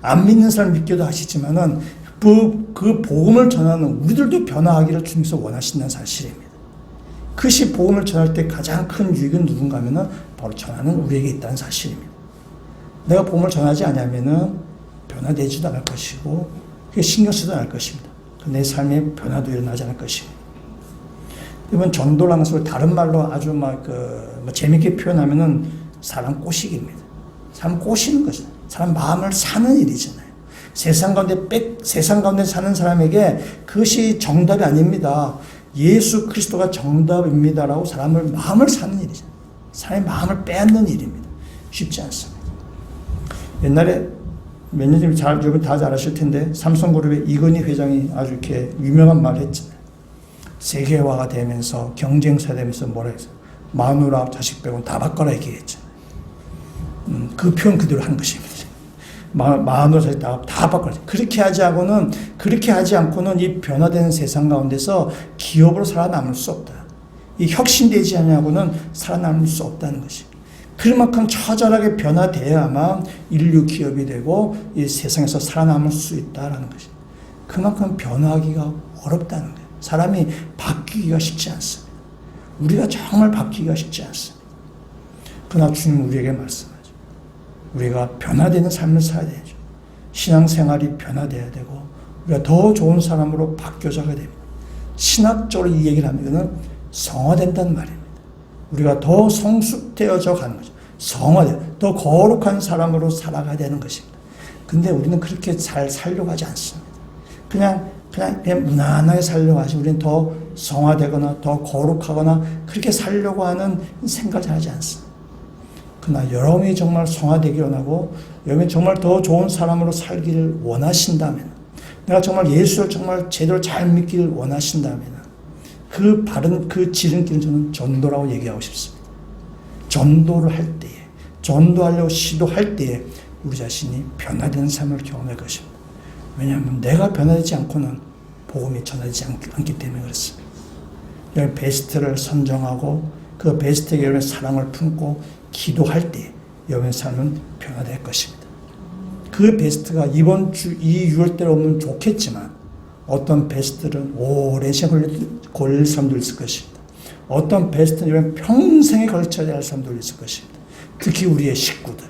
안 믿는 사람 믿게도 하시지만은 그 복음을 전하는 우리들도 변화하기를 주님께서 원하신다는 사실입니다. 그것이 복음을 전할 때 가장 큰 유익은 누군가 하면은 바로 전하는 우리에게 있다는 사실입니다. 내가 복음을 전하지 않으면은 변화되지도 않을 것이고 그게 신경 쓰지도 않을 것입니다. 내 삶에 변화도 일어나지 않을 것입니다. 이번 전도라는 것을 다른 말로 아주 재밌게 표현하면은 사람 꼬시기입니다. 사람 꼬시는 것이죠. 사람 마음을 사는 일이잖아요. 세상 가운데 사는 사람에게 그것이 정답이 아닙니다. 예수 그리스도가 정답입니다라고 사람을 마음을 사는 일이죠. 사람의 마음을 빼앗는 일입니다. 쉽지 않습니다. 옛날에 몇 년 전에 여러분 다 잘 아실 텐데 삼성그룹의 이건희 회장이 아주 이렇게 유명한 말을 했잖아요. 세계화가 되면서 경쟁사 되면서 뭐라 했어요? 마누라 자식 빼고는 다 바꿔라 얘기했잖아요. 그 표현 그대로 한 것입니다. 마누라 자식 다 바꿔라. 그렇게 하지 않고는 이 변화되는 세상 가운데서 기업으로 살아남을 수 없다. 이 혁신되지 않냐고는 살아남을 수 없다는 것입니다. 그만큼 처절하게 변화되어야만 인류 기업이 되고 이 세상에서 살아남을 수 있다는 것입니다. 그만큼 변화하기가 어렵다는 거예요. 사람이 바뀌기가 쉽지 않습니다. 우리가 정말 바뀌기가 쉽지 않습니다. 그러나 주님은 우리에게 말씀하죠. 우리가 변화되는 삶을 살아야 되죠. 신앙생활이 변화되어야 되고 우리가 더 좋은 사람으로 바뀌어져야 됩니다. 신학적으로 이 얘기를 하면 이거는 성화된다는 말입니다. 우리가 더 성숙되어져 가는 거죠. 더 거룩한 사람으로 살아가야 되는 것입니다. 근데 우리는 그렇게 잘 살려고 하지 않습니다. 그냥 무난하게 살려고 하지. 우리는 더 성화되거나 더 거룩하거나 그렇게 살려고 하는 생각을 잘 하지 않습니다. 그러나 여러분이 정말 성화되기 원하고 여러분이 정말 더 좋은 사람으로 살기를 원하신다면, 내가 정말 예수를 정말 제대로 잘 믿기를 원하신다면 그 바른 그 지름길은 저는 전도라고 얘기하고 싶습니다. 전도를 할 때에, 전도하려고 시도할 때에 우리 자신이 변화되는 삶을 경험할 것입니다. 왜냐하면 내가 변화되지 않고는 복음이 전하지 않기 때문에 그렇습니다. 여러분 베스트를 선정하고 그 베스트에게 여러분의 사랑을 품고 기도할 때 여러분의 삶은 변화될 것입니다. 그 베스트가 이번 주 이 6월달에 오면 좋겠지만 어떤 베스트는 오랜 시간 걸릴 사람도 있을 것입니다. 어떤 베스트는 평생에 걸쳐야 할 사람도 있을 것입니다. 특히 우리의 식구들.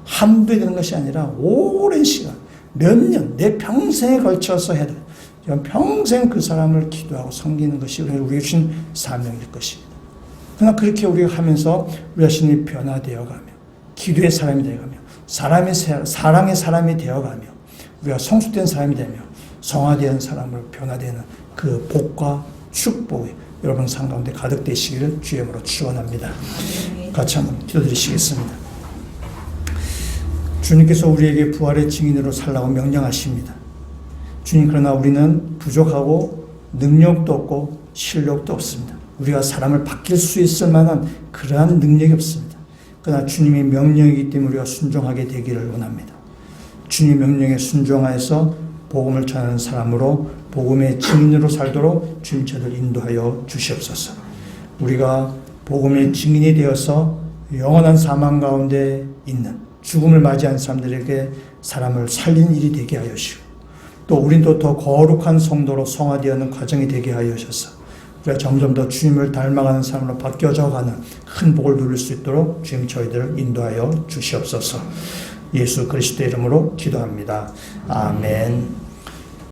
한두 해 되는 것이 아니라 오랜 시간, 몇 년, 내 평생에 걸쳐서 해야 돼요. 평생 그 사람을 기도하고 섬기는 것이 우리에게 주신 사명일 것입니다. 그러나 그렇게 우리가 하면서 우리 자신이 변화되어 가며 기도의 사람이 되어가며 사랑의 사람이 되어가며 우리가 성숙된 사람이 되며 성화된 사람으로 변화되는 그 복과 축복이 여러분 삶 가운데 가득 되시기를 주의 이름으로 축원합니다. 같이 한번 기도드리시겠습니다. 주님께서 우리에게 부활의 증인으로 살라고 명령하십니다. 주님, 그러나 우리는 부족하고 능력도 없고 실력도 없습니다. 우리가 사람을 바뀔 수 있을 만한 그러한 능력이 없습니다. 그러나 주님의 명령이기 때문에 우리가 순종하게 되기를 원합니다. 주님 명령에 순종하여서 복음을 전하는 사람으로 복음의 증인으로 살도록 주님 저를 인도하여 주시옵소서. 우리가 복음의 증인이 되어서 영원한 사망 가운데 있는 죽음을 맞이한 사람들에게 사람을 살린 일이 되게 하여 주시고, 또 우리도 더 거룩한 성도로 성화되어는 과정이 되게 하여 주셔서 우리가 점점 더 주님을 닮아가는 사람으로 바뀌어져가는 큰 복을 누릴 수 있도록 주님 저희들을 인도하여 주시옵소서. 예수 그리스도의 이름으로 기도합니다. 아멘.